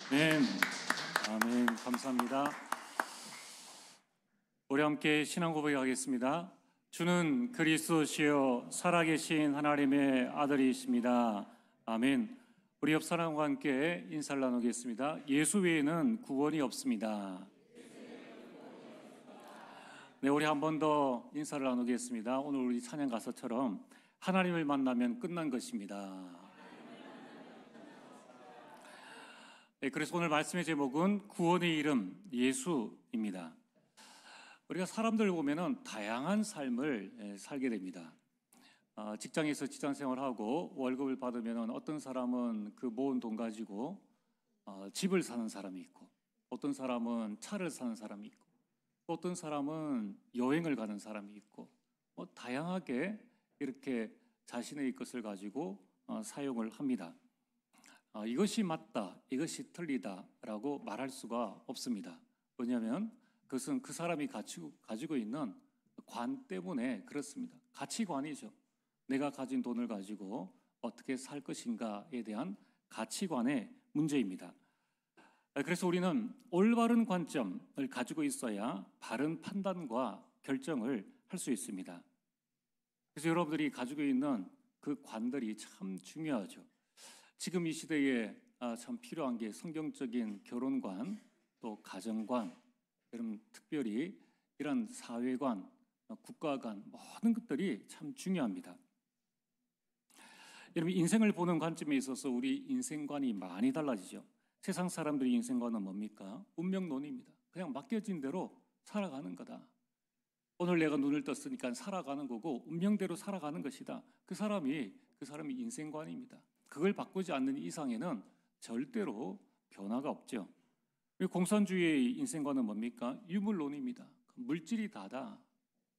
아멘. 아멘. 감사합니다. 우리 함께 신앙 고백하겠습니다. 주는 그리스도시요 살아계신 하나님의 아들이십니다. 아멘. 우리 옆 사람과 함께 인사를 나누겠습니다. 예수 외에는 구원이 없습니다. 네, 우리 한 번 더 인사를 나누겠습니다. 오늘 우리 찬양 가사처럼 하나님을 만나면 끝난 것입니다. 네, 그래서 오늘 말씀의 제목은 구원의 이름 예수입니다. 우리가 사람들 보면은 다양한 삶을 살게 됩니다. 직장에서 직장 생활하고 월급을 받으면 어떤 사람은 그 모은 돈 가지고 집을 사는 사람이 있고, 어떤 사람은 차를 사는 사람이 있고, 어떤 사람은 여행을 가는 사람이 있고, 다양하게 이렇게 자신의 것을 가지고 사용을 합니다. 이것이 맞다, 이것이 틀리다라고 말할 수가 없습니다. 왜냐하면 그것은 그 사람이 가지고 있는 관 때문에 그렇습니다. 가치관이죠. 내가 가진 돈을 가지고 어떻게 살 것인가에 대한 가치관의 문제입니다. 그래서 우리는 올바른 관점을 가지고 있어야 바른 판단과 결정을 할 수 있습니다. 그래서 여러분들이 가지고 있는 그 관들이 참 중요하죠. 지금 이 시대에 참 필요한 게 성경적인 결혼관, 또 가정관, 여러분 특별히 이런 사회관, 국가관 모든 것들이 참 중요합니다. 여러분 인생을 보는 관점에 있어서 우리 인생관이 많이 달라지죠. 세상 사람들의 인생관은 뭡니까? 운명론입니다. 그냥 맡겨진 대로 살아가는 거다. 오늘 내가 눈을 떴으니까 살아가는 거고 운명대로 살아가는 것이다. 그 사람이 인생관입니다. 그걸 바꾸지 않는 이상에는 절대로 변화가 없죠. 공산주의의 인생관은 뭡니까? 유물론입니다. 물질이 다다.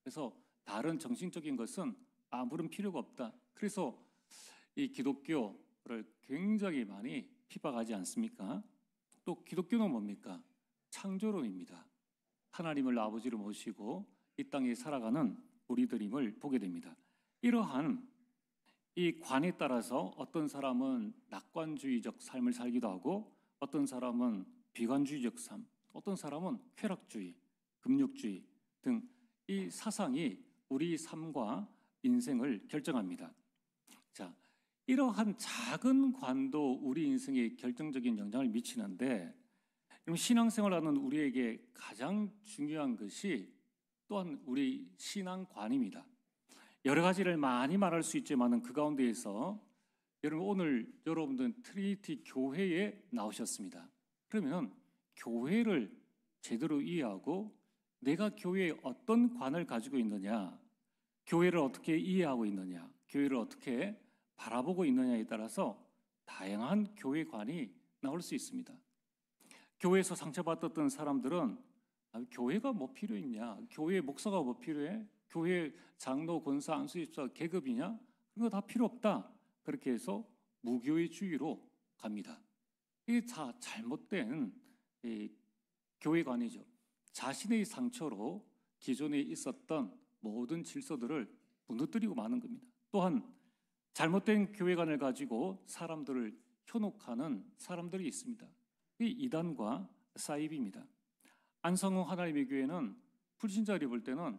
그래서 다른 정신적인 것은 아무런 필요가 없다. 그래서 이 기독교를 굉장히 많이 핍박하지 않습니까? 또 기독교는 뭡니까? 창조론입니다. 하나님을 아버지로 모시고 이 땅에 살아가는 우리들임을 보게 됩니다. 이러한 이 관에 따라서 어떤 사람은 낙관주의적 삶을 살기도 하고, 어떤 사람은 비관주의적 삶, 어떤 사람은 쾌락주의, 금욕주의 등 이 사상이 우리 삶과 인생을 결정합니다. 자, 이러한 작은 관도 우리 인생에 결정적인 영향을 미치는데, 신앙생활하는 우리에게 가장 중요한 것이 또한 우리 신앙관입니다. 여러 가지를 많이 말할 수 있지만 그 가운데에서 여러분 오늘 여러분들은 트리니티 교회에 나오셨습니다. 그러면 교회를 제대로 이해하고 내가 교회에 어떤 관을 가지고 있느냐, 교회를 어떻게 이해하고 있느냐, 교회를 어떻게 바라보고 있느냐에 따라서 다양한 교회관이 나올 수 있습니다. 교회에서 상처받았던 사람들은 교회가 뭐 필요 있냐, 교회 목사가 뭐 필요해, 교회 장로, 권사, 안수집사 계급이냐, 그런 거 다 필요 없다. 그렇게 해서 무교회주의로 갑니다. 이게 다 잘못된 교회관이죠. 자신의 상처로 기존에 있었던 모든 질서들을 무너뜨리고 마는 겁니다. 또한 잘못된 교회관을 가지고 사람들을 현혹하는 사람들이 있습니다. 이 이단과 사이비입니다. 안상홍 하나님의 교회는 불신자들이 볼 때는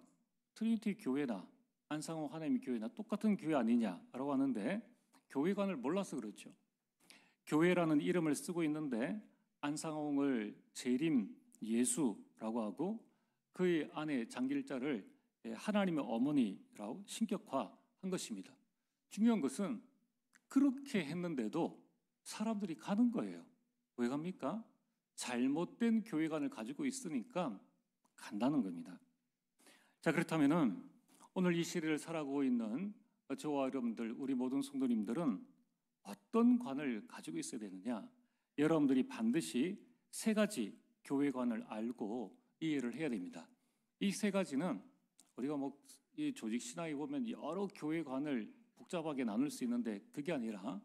트리니티 교회나 안상홍 하나님의 교회나 똑같은 교회 아니냐라고 하는데, 교회관을 몰라서 그렇죠. 교회라는 이름을 쓰고 있는데 안상홍을 재림 예수라고 하고 그의 아내 장길자를 하나님의 어머니라고 신격화한 것입니다. 중요한 것은 그렇게 했는데도 사람들이 가는 거예요. 왜 갑니까? 잘못된 교회관을 가지고 있으니까 간다는 겁니다. 자, 그렇다면은 오늘 이 시대를 살아가고 있는 저와 여러분들, 우리 모든 성도님들은 어떤 관을 가지고 있어야 되느냐? 여러분들이 반드시 세 가지 교회관을 알고 이해를 해야 됩니다. 이 세 가지는 우리가 이 조직 신학에 보면 여러 교회관을 복잡하게 나눌 수 있는데, 그게 아니라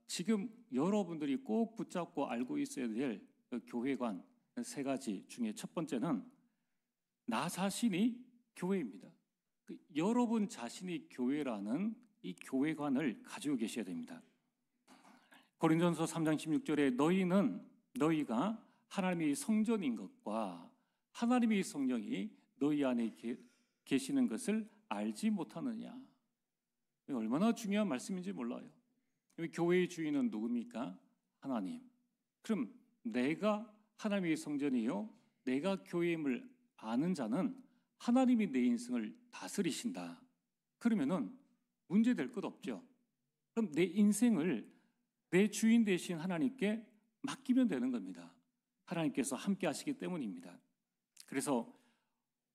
지금 여러분들이 꼭 붙잡고 알고 있어야 될 교회관 세 가지 중에 첫 번째는 나 자신이 교회입니다. 여러분 자신이 교회라는 이 교회관을 가지고 계셔야 됩니다. 고린도전서 3장 16절에 너희가 하나님의 성전인 것과 하나님의 성령이 너희 안에 계시는 것을 알지 못하느냐. 얼마나 중요한 말씀인지 몰라요. 교회의 주인은 누굽니까? 하나님. 그럼 내가 하나님의 성전이요, 내가 교회임을 아는 자는 하나님이 내 인생을 다스리신다. 그러면은 문제될 것 없죠. 그럼 내 인생을 내 주인 되신 하나님께 맡기면 되는 겁니다. 하나님께서 함께 하시기 때문입니다. 그래서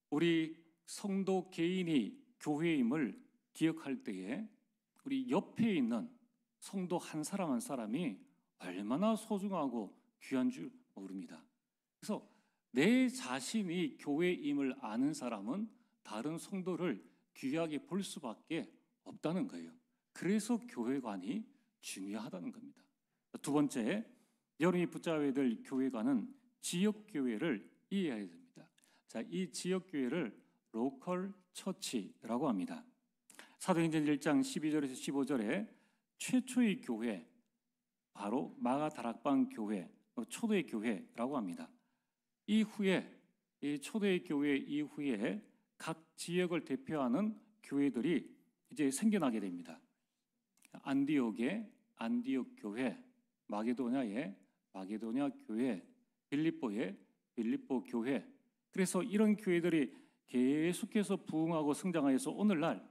우리 성도 개인이 교회임을 기억할 때에 우리 옆에 있는 성도 한 사람 한 사람이 얼마나 소중하고 귀한 줄 모릅니다. 그래서 내 자신이 교회임을 아는 사람은 다른 성도를 귀하게 볼 수밖에 없다는 거예요. 그래서 교회관이 중요하다는 겁니다. 두 번째, 여러분이 붙잡아야 될 교회관은 지역교회를 이해해야 됩니다. 자, 이 지역교회를 로컬 처치라고 합니다. 사도행전 1장 12절에서 15절에 최초의 교회, 바로 마가다락방 교회, 초대의 교회라고 합니다. 이후에 이 초대의 교회 이후에 각 지역을 대표하는 교회들이 이제 생겨나게 됩니다. 안디옥의 안디옥 교회, 마게도냐의 마게도냐 교회, 빌립보의 빌립보 교회. 그래서 이런 교회들이 계속해서 부흥하고 성장하여서 오늘날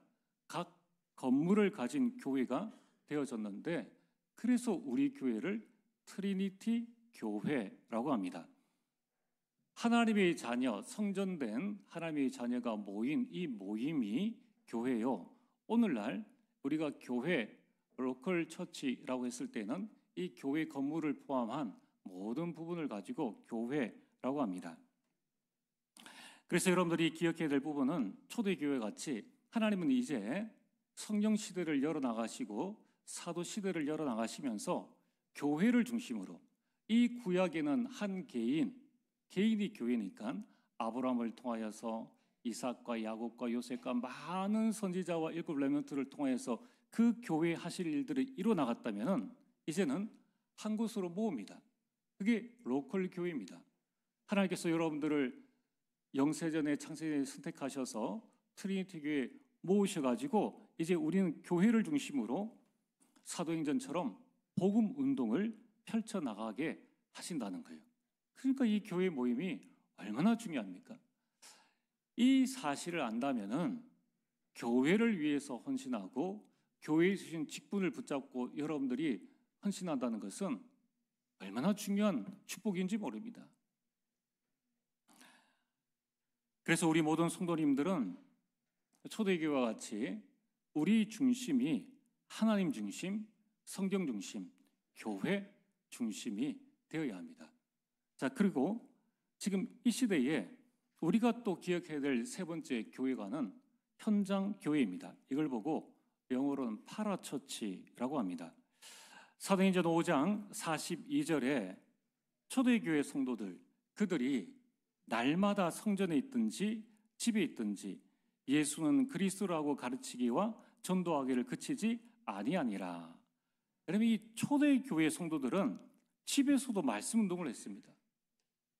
각 건물을 가진 교회가 되어졌는데, 그래서 우리 교회를 트리니티 교회라고 합니다. 하나님의 자녀, 성전된 하나님의 자녀가 모인 이 모임이 교회요. 오늘날 우리가 교회, 로컬 처치라고 했을 때는 이 교회 건물을 포함한 모든 부분을 가지고 교회라고 합니다. 그래서 여러분들이 기억해야 될 부분은 초대교회 같이 하나님은 이제 성령 시대를 열어나가시고 사도 시대를 열어나가시면서 교회를 중심으로, 이 구약에는 한 개인이 교회니까 아브라함을 통하여서 이삭과 야곱과 요셉과 많은 선지자와 일곱 레몬트를 통하여서 그 교회 하실 일들을 이뤄나갔다면 이제는 한 곳으로 모읍니다. 그게 로컬 교회입니다. 하나님께서 여러분들을 영세전에 창세전에 선택하셔서 트리니티 교회 모으셔가지고 이제 우리는 교회를 중심으로 사도행전처럼 복음 운동을 펼쳐나가게 하신다는 거예요. 그러니까 이 교회 모임이 얼마나 중요합니까? 이 사실을 안다면은 교회를 위해서 헌신하고 교회에 주신 직분을 붙잡고 여러분들이 헌신한다는 것은 얼마나 중요한 축복인지 모릅니다. 그래서 우리 모든 성도님들은 초대교회와 같이 우리 중심이 하나님 중심, 성경 중심, 교회 중심이 되어야 합니다. 자, 그리고 지금 이 시대에 우리가 또 기억해야 될 세 번째 교회관은 현장 교회입니다. 이걸 보고 영어로는 파라처치라고 합니다. 사도행전 5장 42절에 초대교회 성도들, 그들이 날마다 성전에 있든지 집에 있든지 예수는 그리스도라고 가르치기와 전도하기를 그치지 아니하니라. 여러분, 이 초대교회 성도들은 집에서도 말씀 운동을 했습니다.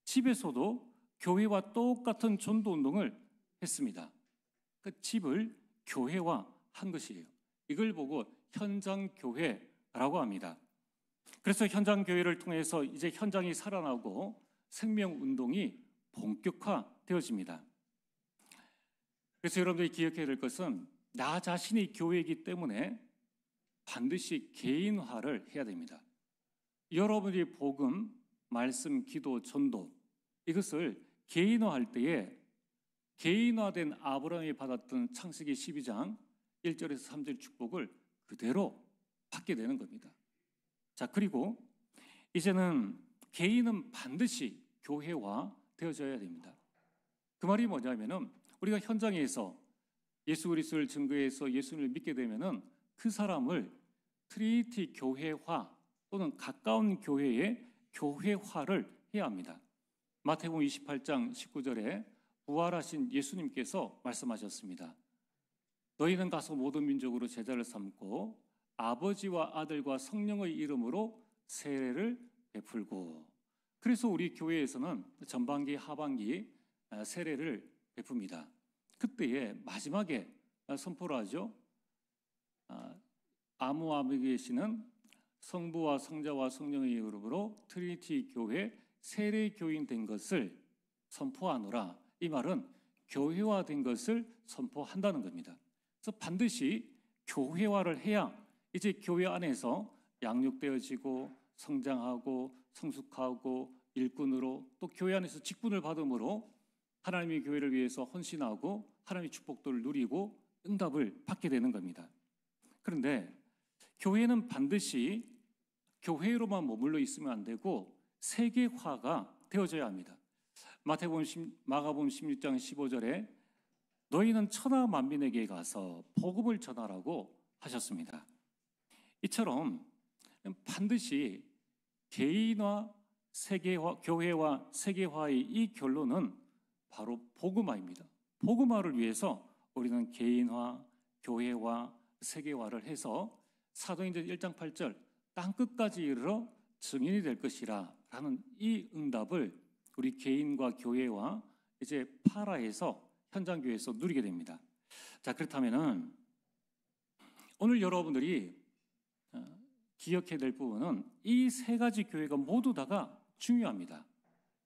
집에서도 교회와 똑같은 전도 운동을 했습니다. 그 집을 교회화한 것이에요. 이걸 보고 현장 교회라고 합니다. 그래서 현장 교회를 통해서 이제 현장이 살아나고 생명 운동이 본격화되어집니다. 그래서 여러분들이 기억해야 될 것은 나 자신이 교회이기 때문에 반드시 개인화를 해야 됩니다. 여러분이 복음, 말씀, 기도, 전도, 이것을 개인화할 때에 개인화된 아브라함이 받았던 창세기 12장 1절에서 3절 축복을 그대로 받게 되는 겁니다. 자, 그리고 이제는 개인은 반드시 교회화 되어져야 됩니다. 그 말이 뭐냐면은 우리가 현장에서 예수 그리스도를 증거해서 예수님을 믿게 되면은 그 사람을 트리니티 교회화 또는 가까운 교회의 교회화를 해야 합니다. 마태복음 28장 19절에 부활하신 예수님께서 말씀하셨습니다. 너희는 가서 모든 민족으로 제자를 삼고 아버지와 아들과 성령의 이름으로 세례를 베풀고, 그래서 우리 교회에서는 전반기 하반기 세례를 베풉니다. 그때에 마지막에 선포를 하죠. 아무암에 계시는 성부와 성자와 성령의 이름으로 트리니티 교회 세례 교인 된 것을 선포하노라. 이 말은 교회화된 것을 선포한다는 겁니다. 그래서 반드시 교회화를 해야 이제 교회 안에서 양육되어지고 성장하고 성숙하고 일꾼으로, 또 교회 안에서 직분을 받음으로 하나님의 교회를 위해서 헌신하고 하나님의 축복들을 누리고 응답을 받게 되는 겁니다. 그런데 교회는 반드시 교회로만 머물러 있으면 안 되고 세계화가 되어져야 합니다. 마가복음 16장 15절에 너희는 천하 만민에게 가서 복음을 전하라고 하셨습니다. 이처럼 반드시 개인화, 세계화, 교회와 세계화의 이 결론은 바로 복음화입니다. 복음화를 위해서 우리는 개인화, 교회화, 세계화를 해서 사도행전 1장 8절 땅끝까지 이르러 증인이 될 것이라 라는 이 응답을 우리 개인과 교회와 이제 파라에서 현장교회에서 누리게 됩니다. 자, 그렇다면은 오늘 여러분들이 기억해야 될 부분은 이 세 가지 교회가 모두 다가 중요합니다.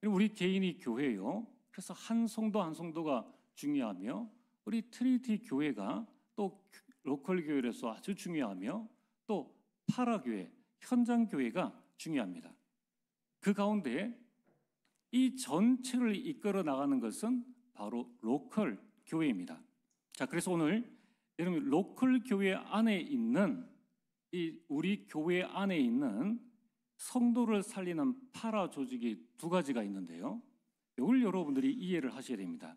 우리 개인이 교회요. 그래서 한 성도 한 성도가 중요하며, 우리 트리니티 교회가 또 로컬 교회로서 아주 중요하며, 또 파라교회, 현장교회가 중요합니다. 그 가운데 이 전체를 이끌어 나가는 것은 바로 로컬 교회입니다. 자, 그래서 오늘 여러분 로컬 교회 안에 있는 우리 교회 안에 있는 성도를 살리는 파라 조직이 두 가지가 있는데요. 이걸 여러분들이 이해를 하셔야 됩니다.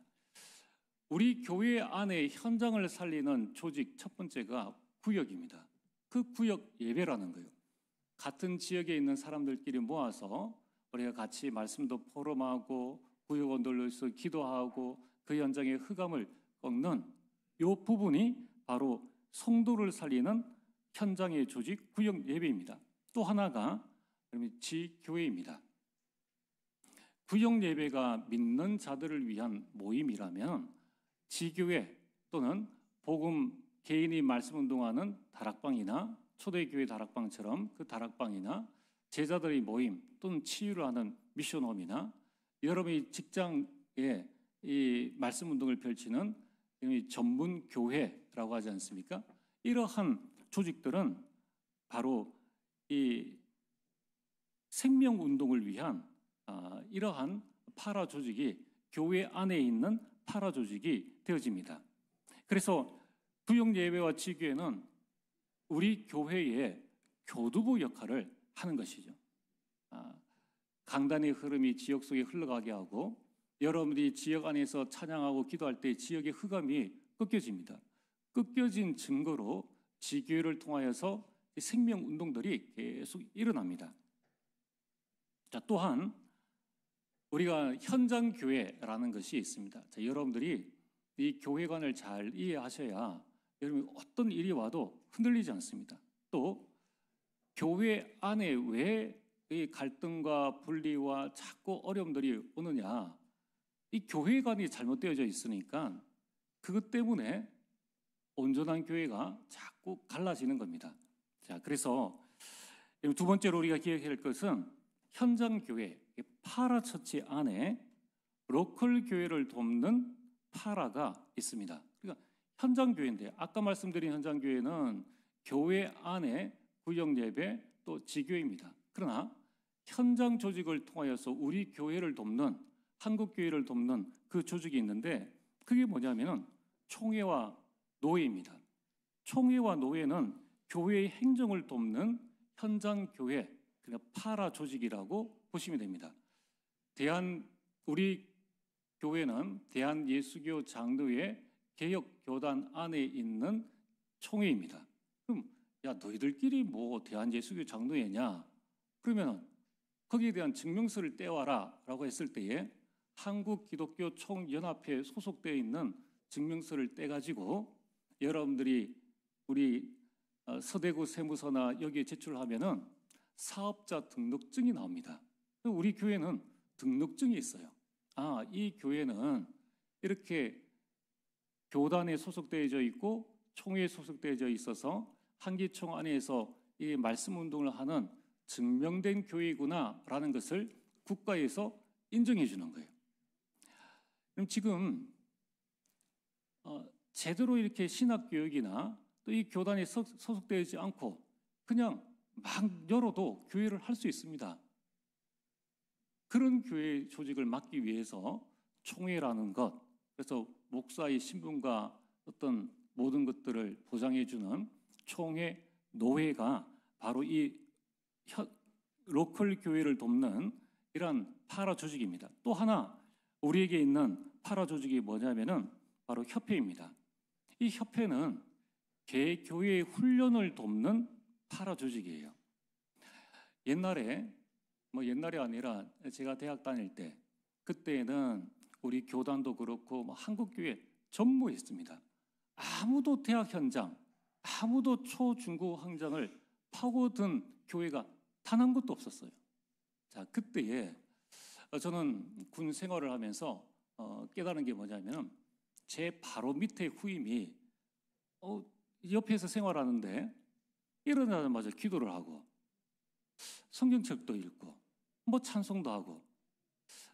우리 교회 안에 현장을 살리는 조직 첫 번째가 구역입니다. 그 구역 예배라는 거예요. 같은 지역에 있는 사람들끼리 모아서 우리가 같이 말씀도 포럼하고 구역 언들로서 기도하고 그 현장의 흑암을 꺾는 이 부분이 바로 성도를 살리는 현장의 조직 구역 예배입니다. 또 하나가 지교회입니다. 구역 예배가 믿는 자들을 위한 모임이라면 지교회 또는 복음 개인이 말씀 운동하는 다락방이나 초대교회 다락방처럼 그 다락방이나 제자들의 모임 또는 치유를 하는 미션홈이나 여러분의 직장에 이 말씀 운동을 펼치는 전문 교회라고 하지 않습니까? 이러한 조직들은 바로 이 생명 운동을 위한 이러한 파라 조직이 교회 안에 있는 파라 조직이 되어집니다. 그래서 구역 예배와 지교회는 우리 교회의 교두보 역할을 하는 것이죠. 강단의 흐름이 지역 속에 흘러가게 하고 여러분들이 지역 안에서 찬양하고 기도할 때 지역의 흑암이 꺾여집니다. 꺾여진 증거로 지교회를 통하여서 생명 운동들이 계속 일어납니다. 자, 또한 우리가 현장 교회라는 것이 있습니다. 자, 여러분들이 이 교회관을 잘 이해하셔야 여러분 어떤 일이 와도 흔들리지 않습니다. 또 교회 안에 왜 이 갈등과 분리와 자꾸 어려움들이 오느냐? 이 교회관이 잘못되어져 있으니까 그것 때문에 온전한 교회가 자꾸 갈라지는 겁니다. 자, 그래서 두 번째로 우리가 기억해야 할 것은 현장 교회, 파라처치 안에 로컬 교회를 돕는 파라가 있습니다. 그러니까 현장 교회인데 아까 말씀드린 현장 교회는 교회 안에 구역 예배 또 지교회입니다. 그러나 현장 조직을 통하여서 우리 교회를 돕는 한국 교회를 돕는 그 조직이 있는데 그게 뭐냐면은 총회와 노회입니다. 총회와 노회는 교회의 행정을 돕는 현장 교회, 그러니까 파라 조직이라고 보시면 됩니다. 우리 교회는 대한예수교 장로회 개혁교단 안에 있는 총회입니다. 그럼 야 너희들끼리 뭐 대한예수교 장로회냐? 그러면 거기에 대한 증명서를 떼와라 라고 했을 때에 한국기독교 총연합회에 소속되어 있는 증명서를 떼가지고 여러분들이 우리 서대구 세무서나 여기에 제출하면은 사업자 등록증이 나옵니다. 우리 교회는 등록증이 있어요. 이 교회는 이렇게 교단에 소속되어져 있고 총회에 소속되어져 있어서 한기총 안에서 이 말씀 운동을 하는 증명된 교회구나라는 것을 국가에서 인정해 주는 거예요. 그럼 지금 제대로 이렇게 신학 교육이나 또 이 교단에 소속되지 않고 그냥 막 열어도 교회를 할 수 있습니다. 그런 교회 조직을 막기 위해서 총회라는 것, 그래서 목사의 신분과 어떤 모든 것들을 보장해주는 총회, 노회가 바로 이 로컬 교회를 돕는 이러한 파라 조직입니다. 또 하나 우리에게 있는 파라 조직이 뭐냐면은 바로 협회입니다. 이 협회는 개교회의 훈련을 돕는 파라 조직이에요. 옛날에 옛날이 아니라 제가 대학 다닐 때 그때는 우리 교단도 그렇고 한국교회 전무했습니다. 아무도 대학 현장, 아무도 초중고 현장을 파고든 교회가 단 한 곳도 없었어요. 자, 그때에 저는 군 생활을 하면서 깨달은 게 뭐냐면 제 바로 밑에 후임이 옆에서 생활하는데 일어나자마자 기도를 하고 성경책도 읽고 찬송도 하고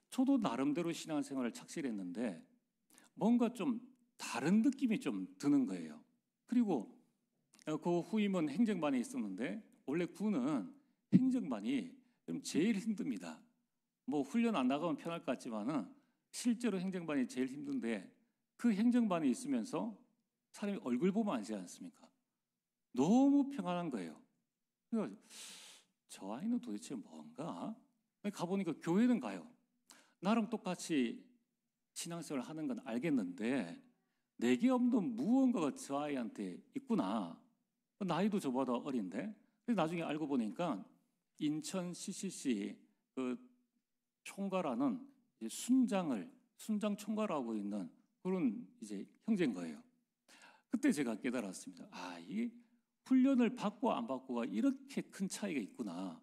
저도 나름대로 신앙생활을 착실했는데 뭔가 좀 다른 느낌이 좀 드는 거예요. 그리고 그 후임은 행정반에 있었는데 원래 군은 행정반이 좀 제일 힘듭니다. 훈련 안 나가면 편할 것 같지만은 실제로 행정반이 제일 힘든데 그 행정반에 있으면서 사람이 얼굴 보면 알지 않습니까? 너무 평안한 거예요. 그래서 저 아이는 도대체 뭔가? 가보니까 교회는 가요. 나랑 똑같이 신앙생활을 하는 건 알겠는데 내게 없는 무언가가 저 아이한테 있구나. 나이도 저보다 어린데. 나중에 알고 보니까 인천 CCC 그 총괄하는 순장 총괄하고 있는 그런 이제 형제인 거예요. 그때 제가 깨달았습니다. 이 훈련을 받고 안 받고가 이렇게 큰 차이가 있구나.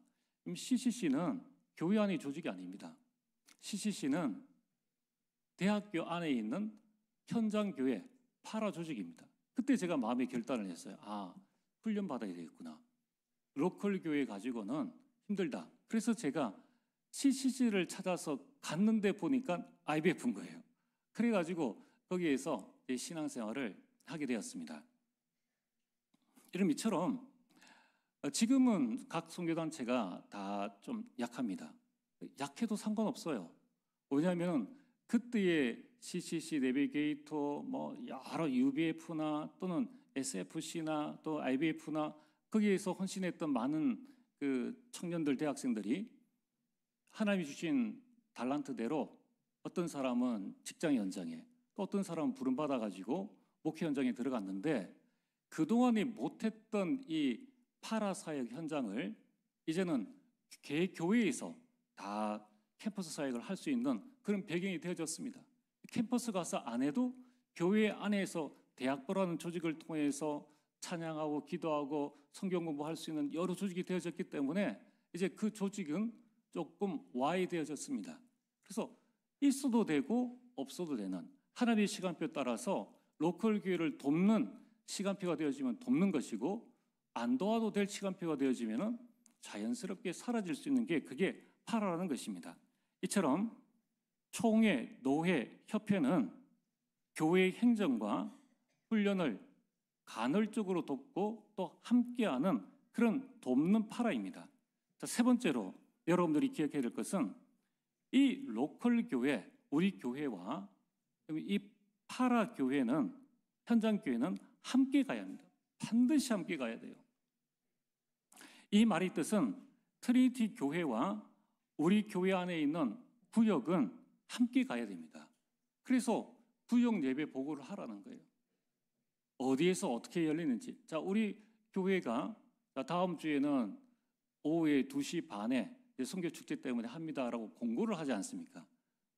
CCC는 교회 안의 조직이 아닙니다. CCC는 대학교 안에 있는 현장교회 파라 조직입니다. 그때 제가 마음의 결단을 했어요. 훈련 받아야 되겠구나. 로컬 교회 가지고는 힘들다. 그래서 제가 CCC를 찾아서 갔는데 보니까 IBF인 거예요. 그래가지고 거기에서 신앙생활을 하게 되었습니다. 이처럼 지금은 각 선교단체가 다 좀 약합니다. 약해도 상관없어요. 왜냐하면 그때의 CCC, 내비게이터, 여러 UBF나 또는 SFC나 또 IBF나 거기에서 헌신했던 많은 그 청년들, 대학생들이 하나님이 주신 달란트대로 어떤 사람은 직장 현장에 또 어떤 사람은 부름받아가지고 목회 현장에 들어갔는데 그동안에 못했던 이 파라사역 현장을 이제는 개교회에서 다 캠퍼스 사역을 할 수 있는 그런 배경이 되어졌습니다. 캠퍼스 가서 안 해도 교회 안에서 대학보라는 조직을 통해서 찬양하고 기도하고 성경 공부할 수 있는 여러 조직이 되어졌기 때문에 이제 그 조직은 조금 와해되어졌습니다. 그래서 있어도 되고 없어도 되는 하나님의 시간표에 따라서 로컬 교회를 돕는 시간표가 되어지면 돕는 것이고 안 도와도 될 시간표가 되어지면 자연스럽게 사라질 수 있는 게 그게 파라라는 것입니다. 이처럼 총회, 노회, 협회는 교회의 행정과 훈련을 간헐적으로 돕고 또 함께하는 그런 돕는 파라입니다. 자, 세 번째로 여러분들이 기억해야 될 것은 이 로컬 교회, 우리 교회와 이 파라 교회는 현장 교회는 함께 가야 합니다. 반드시 함께 가야 돼요. 이 말의 뜻은 트리니티 교회와 우리 교회 안에 있는 구역은 함께 가야 됩니다. 그래서 구역 예배 보고를 하라는 거예요. 어디에서 어떻게 열리는지. 자, 우리 교회가 다음 주에는 오후에 2시 반에 선교 축제 때문에 합니다라고 공고를 하지 않습니까?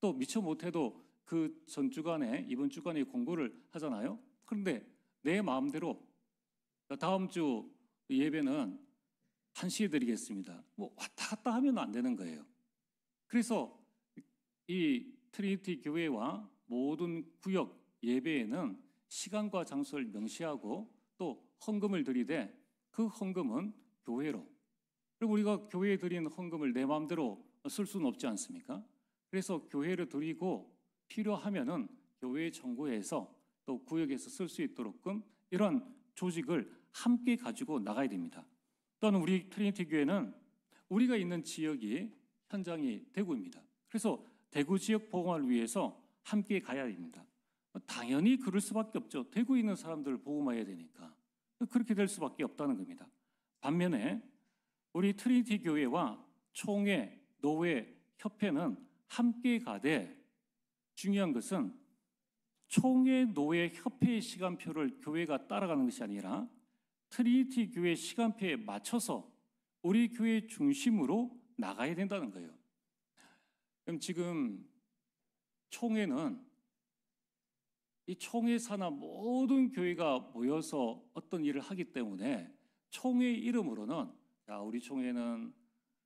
또 미처 못해도 그 전 주간에 이번 주간에 공고를 하잖아요. 그런데 내 마음대로 다음 주 예배는 한시해드리겠습니다. 뭐 왔다 갔다 하면 안 되는 거예요. 그래서 이 트리니티 교회와 모든 구역 예배에는 시간과 장소를 명시하고 또 헌금을 드리되 그 헌금은 교회로, 그리고 우리가 교회에 드린 헌금을 내 마음대로 쓸 수는 없지 않습니까? 그래서 교회를 드리고 필요하면은 교회 정부에서 또 구역에서 쓸 수 있도록끔 이런 조직을 함께 가지고 나가야 됩니다. 또한 우리 트리니티 교회는 우리가 있는 지역이 현장이 대구입니다. 그래서 대구 지역 복음화를 위해서 함께 가야 됩니다. 당연히 그럴 수밖에 없죠. 대구에 있는 사람들을 복음화해야 되니까. 그렇게 될 수밖에 없다는 겁니다. 반면에 우리 트리니티 교회와 총회, 노회, 협회는 함께 가되 중요한 것은 총회, 노회, 협회의 시간표를 교회가 따라가는 것이 아니라 트리니티 교회 시간표에 맞춰서 우리 교회 중심으로 나가야 된다는 거예요. 그럼 지금 총회는 이 총회 산하 모든 교회가 모여서 어떤 일을 하기 때문에 총회 이름으로는 우리 총회는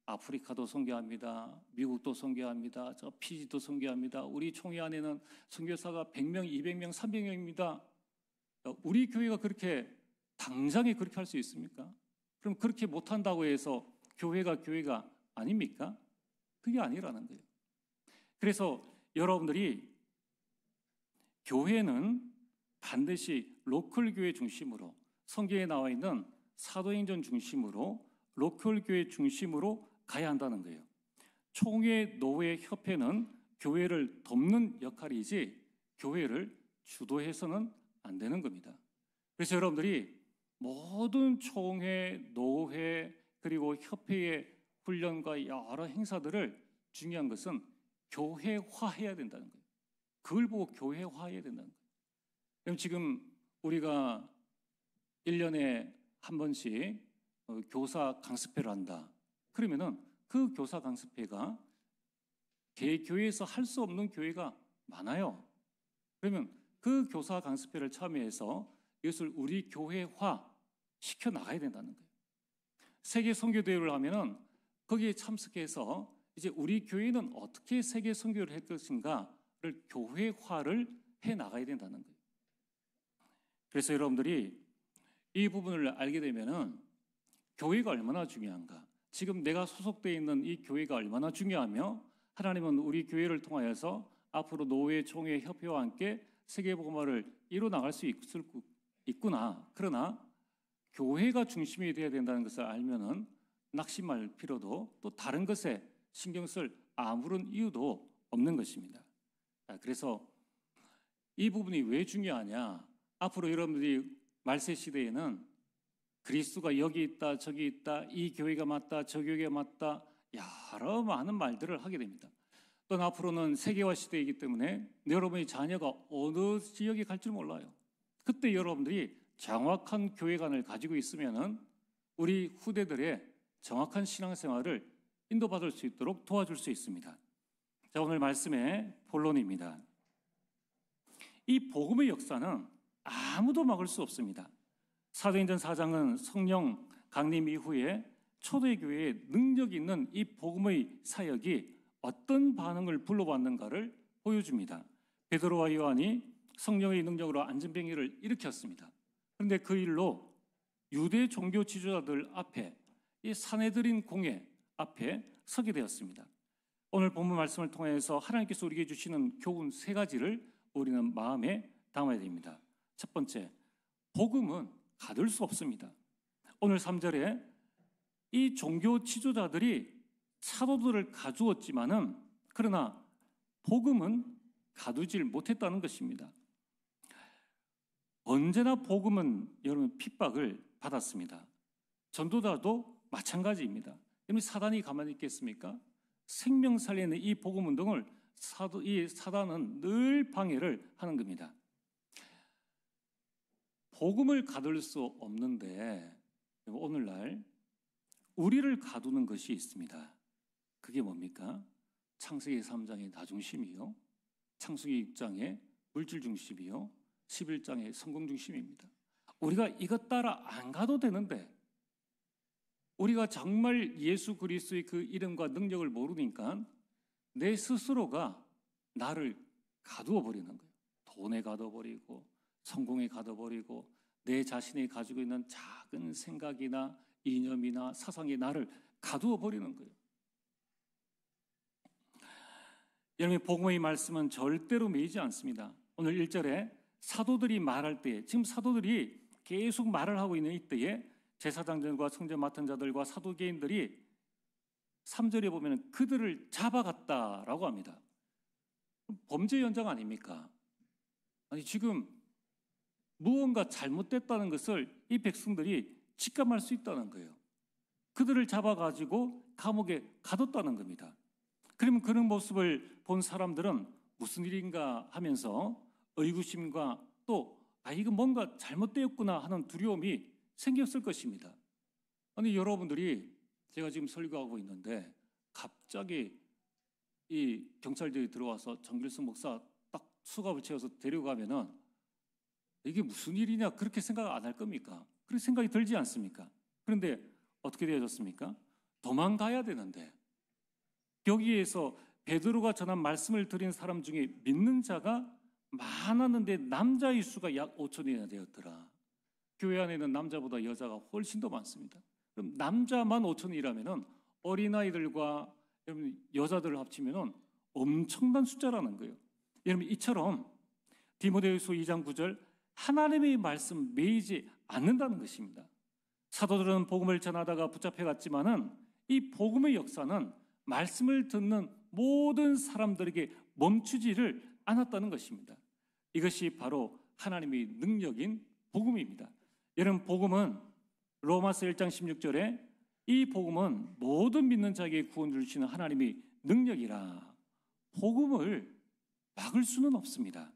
아프리카도 선교합니다. 미국도 선교합니다. 저 피지도 선교합니다. 우리 총회 안에는 선교사가 100명, 200명, 300명입니다. 우리 교회가 그렇게 당장에 그렇게 할 수 있습니까? 그럼 그렇게 못한다고 해서 교회가 아닙니까? 그게 아니라는 거예요. 그래서 여러분들이 교회는 반드시 로컬 교회 중심으로, 성경에 나와 있는 사도행전 중심으로 로컬 교회 중심으로 가야 한다는 거예요. 총회, 노회, 협회는 교회를 돕는 역할이지 교회를 주도해서는 안 되는 겁니다. 그래서 여러분들이 모든 총회, 노회, 그리고 협회의 훈련과 여러 행사들을 중요한 것은 교회화해야 된다는 거예요. 그걸 보고 교회화해야 된다는 거예요. 그럼 지금 우리가 1년에 한 번씩 교사 강습회를 한다. 그러면은 그 교사 강습회가 개교회에서 할 수 없는 교회가 많아요. 그러면 그 교사 강습회를 참여해서 이것을 우리 교회화 시켜 나가야 된다는 거예요. 세계 선교 대회를 하면은 거기에 참석해서 이제 우리 교회는 어떻게 세계 선교를 할 것인가를 교회화를 해 나가야 된다는 거예요. 그래서 여러분들이 이 부분을 알게 되면은 교회가 얼마나 중요한가, 지금 내가 소속되어 있는 이 교회가 얼마나 중요하며 하나님은 우리 교회를 통하여서 앞으로 노회, 총회, 협회와 함께 세계복음화를 이뤄 나갈 수 있구나. 그러나 교회가 중심이 되어야 된다는 것을 알면은 낙심할 필요도, 또 다른 것에 신경 쓸 아무런 이유도 없는 것입니다. 그래서 이 부분이 왜 중요하냐? 앞으로 여러분들이 말세 시대에는 그리스도가 여기 있다, 저기 있다, 이 교회가 맞다, 저 교회가 맞다, 여러 많은 말들을 하게 됩니다. 또 앞으로는 세계화 시대이기 때문에 여러분의 자녀가 어느 지역에 갈지 몰라요. 그때 여러분들이 정확한 교회관을 가지고 있으면은 우리 후대들의 정확한 신앙생활을 인도받을 수 있도록 도와줄 수 있습니다. 자, 오늘 말씀의 본론입니다. 이 복음의 역사는 아무도 막을 수 없습니다. 사도행전 4장은 성령 강림 이후에 초대교회의 능력 있는 이 복음의 사역이 어떤 반응을 불러왔는가를 보여줍니다. 베드로와 요한이 성령의 능력으로 안전병기를 일으켰습니다. 그런데 그 일로 유대 종교 지도자들 앞에, 이 산헤드린 공회 앞에 서게 되었습니다. 오늘 본문 말씀을 통해서 하나님께서 우리에게 주시는 교훈 3가지를 우리는 마음에 담아야 됩니다. 첫 번째, 복음은 가둘 수 없습니다. 오늘 3절에 이 종교 지도자들이 사도들을 가두었지만은 그러나 복음은 가두질 못했다는 것입니다. 언제나 복음은 여러분 핍박을 받았습니다. 전도자도 마찬가지입니다. 여러분 사단이 가만히 있겠습니까? 생명 살리는 이 복음 운동을 이 사단은 늘 방해를 하는 겁니다. 복음을 가둘 수 없는데 오늘날 우리를 가두는 것이 있습니다. 그게 뭡니까? 창세기 3장의 나 중심이요, 창세기 6장의 물질 중심이요, 11장의 성공 중심입니다. 우리가 이것 따라 안 가도 되는데 우리가 정말 예수 그리스도의 그 이름과 능력을 모르니까 내 스스로가 나를 가두어 버리는 거예요. 돈에 가둬버리고 성공에 가둬버리고 내 자신이 가지고 있는 작은 생각이나 이념이나 사상이 나를 가두어 버리는 거예요. 여러분, 복음의 말씀은 절대로 매이지 않습니다. 오늘 1절에 사도들이 말할 때, 지금 사도들이 계속 말을 하고 있는 이때에 제사장들과 성전 맡은 자들과 사두개인들이 3절에 보면 그들을 잡아갔다라고 합니다. 범죄 현장 아닙니까? 아니, 지금 무언가 잘못됐다는 것을 이 백성들이 직감할 수 있다는 거예요. 그들을 잡아가지고 감옥에 가뒀다는 겁니다. 그러면 그런 모습을 본 사람들은 무슨 일인가 하면서 의구심과 또 이거 뭔가 잘못되었구나 하는 두려움이 생겼을 것입니다. 아니, 여러분들이 제가 지금 설교하고 있는데 갑자기 이 경찰들이 들어와서 정길성 목사 딱 수갑을 채워서 데려가면은 이게 무슨 일이냐 그렇게 생각 안 할 겁니까? 그렇게 생각이 들지 않습니까? 그런데 어떻게 되어졌습니까? 도망가야 되는데 여기에서 베드로가 전한 말씀을 드린 사람 중에 믿는 자가 많았는데 남자의 수가 약 5천이나 되었더라. 교회 안에는 남자보다 여자가 훨씬 더 많습니다. 그럼 남자만 5천이라면은 어린아이들과 여자들을 합치면은 엄청난 숫자라는 거예요. 여러분, 이처럼 디모데후서 2장 9절 하나님의 말씀 매이지 않는다는 것입니다. 사도들은 복음을 전하다가 붙잡혀갔지만은 이 복음의 역사는 말씀을 듣는 모든 사람들에게 멈추지를 않았다는 것입니다. 이것이 바로 하나님의 능력인 복음입니다. 여러분, 복음은 로마서 1장 16절에 이 복음은 모든 믿는 자에게 구원을 주시는 하나님의 능력이라. 복음을 막을 수는 없습니다.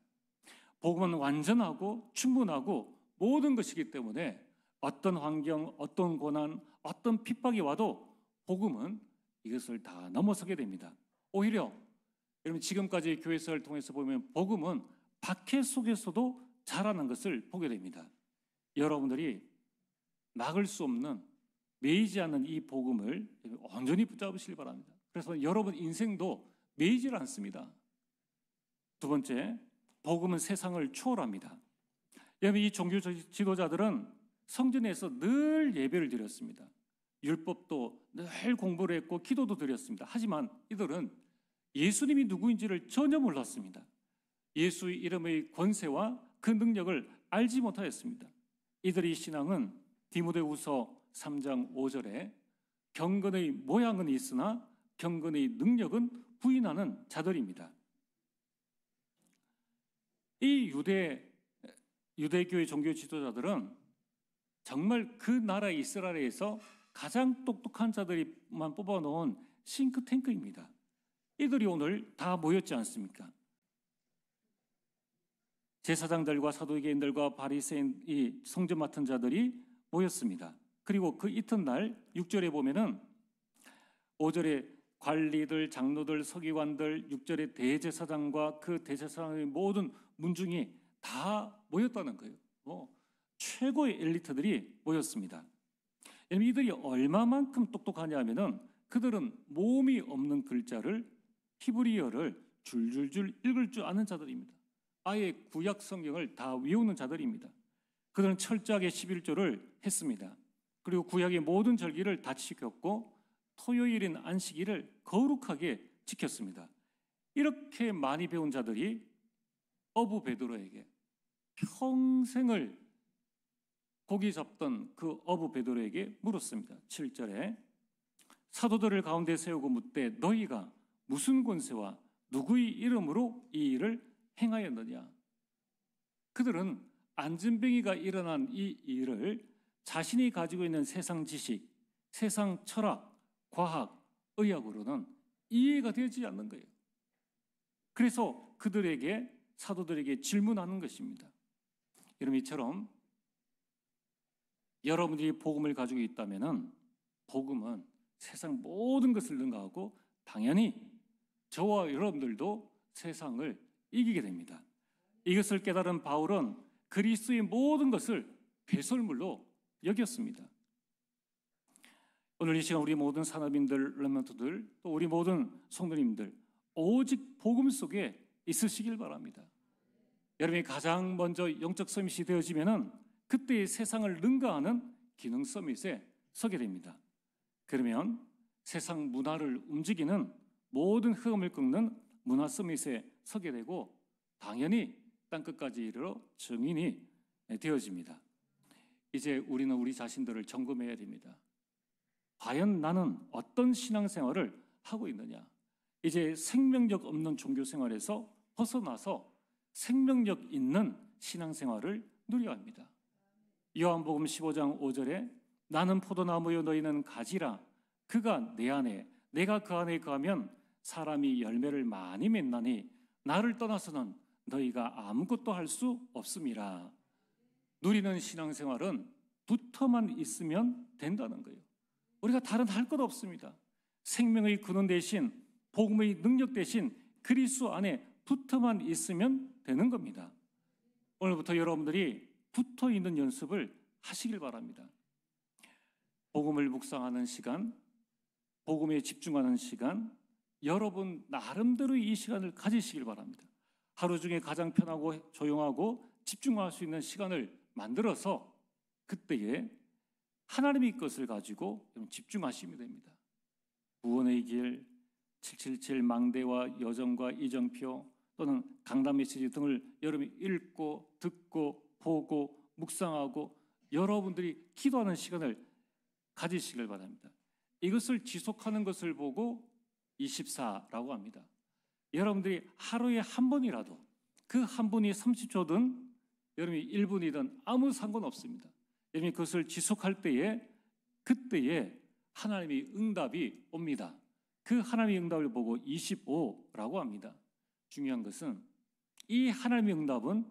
복음은 완전하고 충분하고 모든 것이기 때문에 어떤 환경, 어떤 고난, 어떤 핍박이 와도 복음은 이것을 다 넘어서게 됩니다. 오히려 여러분, 지금까지 교회사를 통해서 보면 복음은 박해 속에서도 자라는 것을 보게 됩니다. 여러분들이 막을 수 없는, 매이지 않는 이 복음을 온전히 붙잡으시기 바랍니다. 그래서 여러분 인생도 매이질 않습니다. 두 번째, 복음은 세상을 초월합니다. 여러분, 이 종교 지도자들은 성전에서 늘 예배를 드렸습니다. 율법도 늘 공부를 했고 기도도 드렸습니다. 하지만 이들은 예수님이 누구인지를 전혀 몰랐습니다. 예수의 이름의 권세와 그 능력을 알지 못하였습니다. 이들의 신앙은 디모데후서 3장 5절에 경건의 모양은 있으나 경건의 능력은 부인하는 자들입니다. 이 유대교의 종교 지도자들은 정말 그 나라 이스라엘에서 가장 똑똑한 자들만 뽑아놓은 싱크탱크입니다. 이들이 오늘 다 모였지 않습니까? 제사장들과 사두개인들과 바리새인, 이 성전 맡은 자들이 모였습니다. 그리고 그 이튿날 6절에 보면은 5절에 관리들, 장로들, 서기관들, 6절에 대제사장과 그 대제사장의 모든 문중이 다 모였다는 거예요. 최고의 엘리트들이 모였습니다. 이들이 얼마만큼 똑똑하냐 하면은 그들은 모음이 없는 글자를, 히브리어를 줄줄줄 읽을 줄 아는 자들입니다. 아예 구약 성경을 다 외우는 자들입니다. 그들은 철저하게 11조를 했습니다. 그리고 구약의 모든 절기를 다 지켰고 토요일인 안식일을 거룩하게 지켰습니다. 이렇게 많이 배운 자들이 어부 베드로에게 평생을 고기 잡던 그 어부 베드로에게 물었습니다. 7절에 사도들을 가운데 세우고 묻되 너희가 무슨 권세와 누구의 이름으로 이 일을 행하였느냐. 그들은 안진뱅이가 일어난 이 일을 자신이 가지고 있는 세상 지식, 세상 철학, 과학, 의학으로는 이해가 되지 않는 거예요. 그래서 그들에게, 사도들에게 질문하는 것입니다. 여러분, 이처럼 여러분들이 복음을 가지고 있다면 복음은 세상 모든 것을 능가하고 당연히 저와 여러분들도 세상을 이기게 됩니다. 이것을 깨달은 바울은 그리스도의 모든 것을 배설물로 여겼습니다. 오늘 이 시간 우리 모든 산업인들, 렘넌트들, 또 우리 모든 성도님들 오직 복음 속에 있으시길 바랍니다. 여러분이 가장 먼저 영적 서밋이 되어지면은 그때의 세상을 능가하는 기능 서밋에 서게 됩니다. 그러면 세상 문화를 움직이는 모든 흐름을 꺾는 문화 서밋에 서게 되고 당연히 땅끝까지 이르러 증인이 되어집니다. 이제 우리는 우리 자신들을 점검해야 됩니다. 과연 나는 어떤 신앙생활을 하고 있느냐? 이제 생명력 없는 종교생활에서 벗어나서 생명력 있는 신앙생활을 누려야 합니다. 요한복음 15장 5절에 나는 포도나무요 너희는 가지라 그가 내 안에 내가 그 안에 거하면 사람이 열매를 많이 맺나니 나를 떠나서는 너희가 아무것도 할 수 없음이라. 누리는 신앙생활은 붙어만 있으면 된다는 거예요. 우리가 다른 할 것 없습니다. 생명의 근원 대신 복음의 능력 대신 그리스도 안에 붙어만 있으면 되는 겁니다. 오늘부터 여러분들이 붙어 있는 연습을 하시길 바랍니다. 복음을 묵상하는 시간, 복음에 집중하는 시간, 여러분 나름대로 이 시간을 가지시길 바랍니다. 하루 중에 가장 편하고 조용하고 집중할 수 있는 시간을 만들어서 그때에 하나님의 것을 가지고 집중하시면 됩니다. 구원의 길, 777 망대와 여정과 이정표 또는 강단 메시지 등을 여러분이 읽고 듣고 보고 묵상하고 여러분들이 기도하는 시간을 가지시길 바랍니다. 이것을 지속하는 것을 보고 24라고 합니다. 여러분들이 하루에 한 번이라도 그 한 분이 30초든 여러분이 1분이든 아무 상관없습니다. 여러분이 그것을 지속할 때에 그때에 하나님의 응답이 옵니다. 그 하나님의 응답을 보고 25라고 합니다. 중요한 것은 이 하나님의 응답은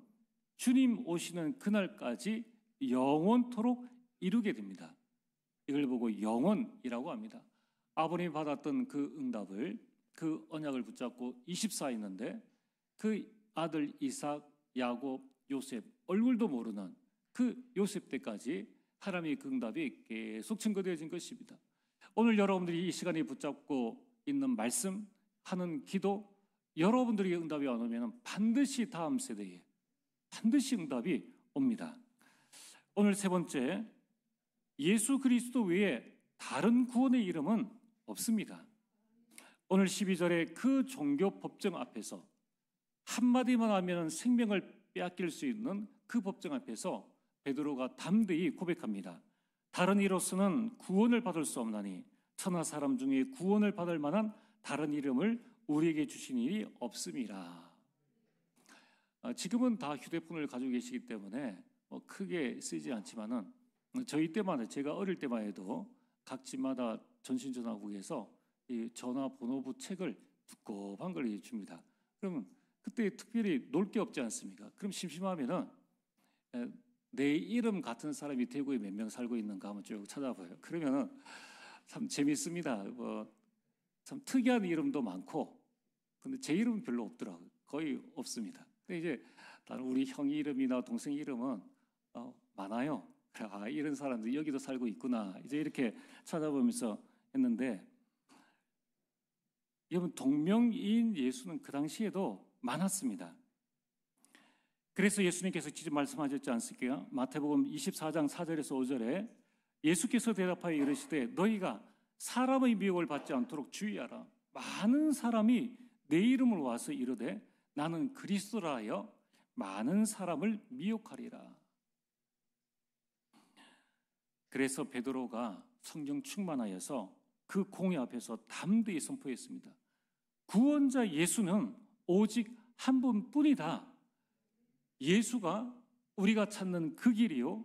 주님 오시는 그날까지 영원토록 이루게 됩니다. 이걸 보고 영원이라고 합니다. 아버님이 받았던 그 응답을 그 언약을 붙잡고 24 있는데 그 아들 이삭, 야곱, 요셉 얼굴도 모르는 그 요셉 때까지 하나님의 그 응답이 계속 증거되어진 것입니다. 오늘 여러분들이 이 시간에 붙잡고 있는 말씀, 하는 기도, 여러분들이 응답이 안 오면 반드시 다음 세대에 반드시 응답이 옵니다. 오늘 세 번째, 예수 그리스도 외에 다른 구원의 이름은 없습니다. 오늘 12절에 그 종교 법정 앞에서 한마디만 하면 생명을 빼앗길 수 있는 그 법정 앞에서 베드로가 담대히 고백합니다. 다른 이로서는 구원을 받을 수 없나니 천하 사람 중에 구원을 받을 만한 다른 이름을 우리에게 주신 일이 없음이라. 지금은 다 휴대폰을 가지고 계시기 때문에 크게 쓰지 않지만은 저희 때만 해도 제가 어릴 때만 해도 각 집마다 전신전화국에서 이 전화번호부 책을 두꺼운 걸 줍니다. 그러면 그때 특별히 놀 게 없지 않습니까? 그럼 심심하면은 내 이름 같은 사람이 대구에 몇 명 살고 있는가 한번 쭉 찾아봐요. 그러면은 참 재밌습니다. 참 특이한 이름도 많고, 근데 제 이름은 별로 없더라고요. 거의 없습니다. 근데 이제 다른 우리 형 이름이나 동생 이름은 많아요. 이런 사람들이 여기도 살고 있구나. 이제 이렇게 찾아보면서 했는데, 여러분 동명이인 예수는 그 당시에도 많았습니다. 그래서 예수님께서 직접 말씀하셨지 않습니까? 마태복음 24장 4절에서 5절에 예수께서 대답하여 이르시되 너희가 사람의 미혹을 받지 않도록 주의하라. 많은 사람이 내 이름을 와서 이르되 나는 그리스도라 하여 많은 사람을 미혹하리라. 그래서 베드로가 성령 충만하여서 그 공회 앞에서 담대히 선포했습니다. 구원자 예수는 오직 한 분뿐이다. 예수가 우리가 찾는 그 길이요,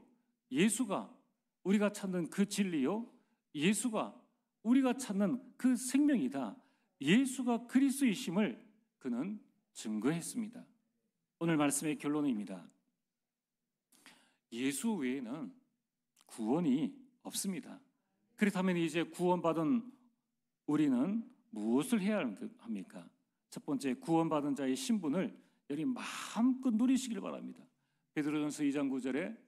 예수가 우리가 찾는 그 진리요, 예수가 우리가 찾는 그 생명이다. 예수가 그리스도이심을 그는 증거했습니다. 오늘 말씀의 결론입니다. 예수 외에는 구원이 없습니다. 그렇다면 이제 구원받은 우리는 무엇을 해야 합니까? 첫 번째, 구원받은 자의 신분을 여러분이 마음껏 누리시길 바랍니다. 베드로전서 2장 9절에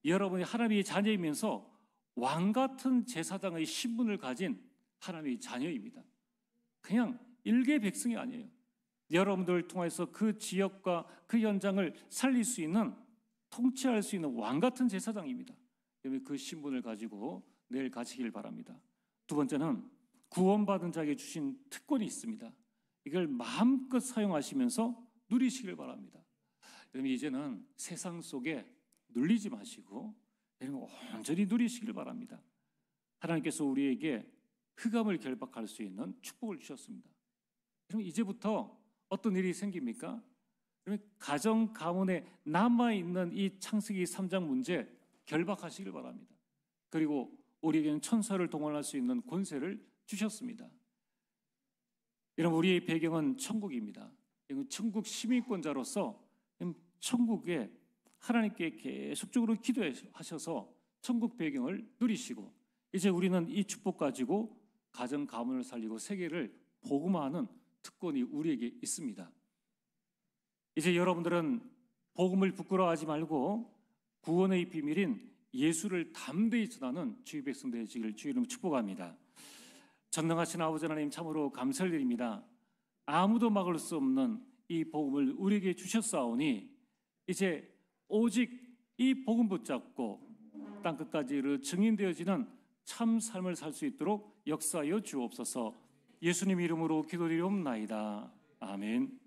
여러분이 하나님의 자녀이면서 왕 같은 제사장의 신분을 가진 하나님의 자녀입니다. 그냥 일개 백성이 아니에요. 여러분들을 통해서 그 지역과 그 현장을 살릴 수 있는, 통치할 수 있는 왕 같은 제사장입니다. 그 신분을 가지고 내일 가시길 바랍니다. 두 번째는 구원받은 자에게 주신 특권이 있습니다. 이걸 마음껏 사용하시면서 누리시길 바랍니다. 여러분, 이제는 세상 속에 눌리지 마시고 온전히 누리시길 바랍니다. 하나님께서 우리에게 흑암을 결박할 수 있는 축복을 주셨습니다. 여러분, 이제부터 어떤 일이 생깁니까? 여러분, 가정 가문에 남아있는 이 창세기 3장 문제 결박하시길 바랍니다. 그리고 우리에게는 천사를 동원할 수 있는 권세를 주셨습니다. 여러분, 우리의 배경은 천국입니다. 천국 시민권자로서 천국에 하나님께 계속적으로 기도하셔서 천국 배경을 누리시고, 이제 우리는 이 축복 가지고 가정 가문을 살리고 세계를 복음화하는 특권이 우리에게 있습니다. 이제 여러분들은 복음을 부끄러워하지 말고 구원의 비밀인 예수를 담대히 전하는 주의 백성 되시기를 주의 이름으로 축복합니다. 전능하신 아버지 하나님, 참으로 감사를 드립니다. 아무도 막을 수 없는 이 복음을 우리에게 주셨사오니 이제 오직 이 복음 붙잡고 땅끝까지 증인되어지는 참 삶을 살 수 있도록 역사하여 주옵소서. 예수님 이름으로 기도드리옵나이다. 아멘.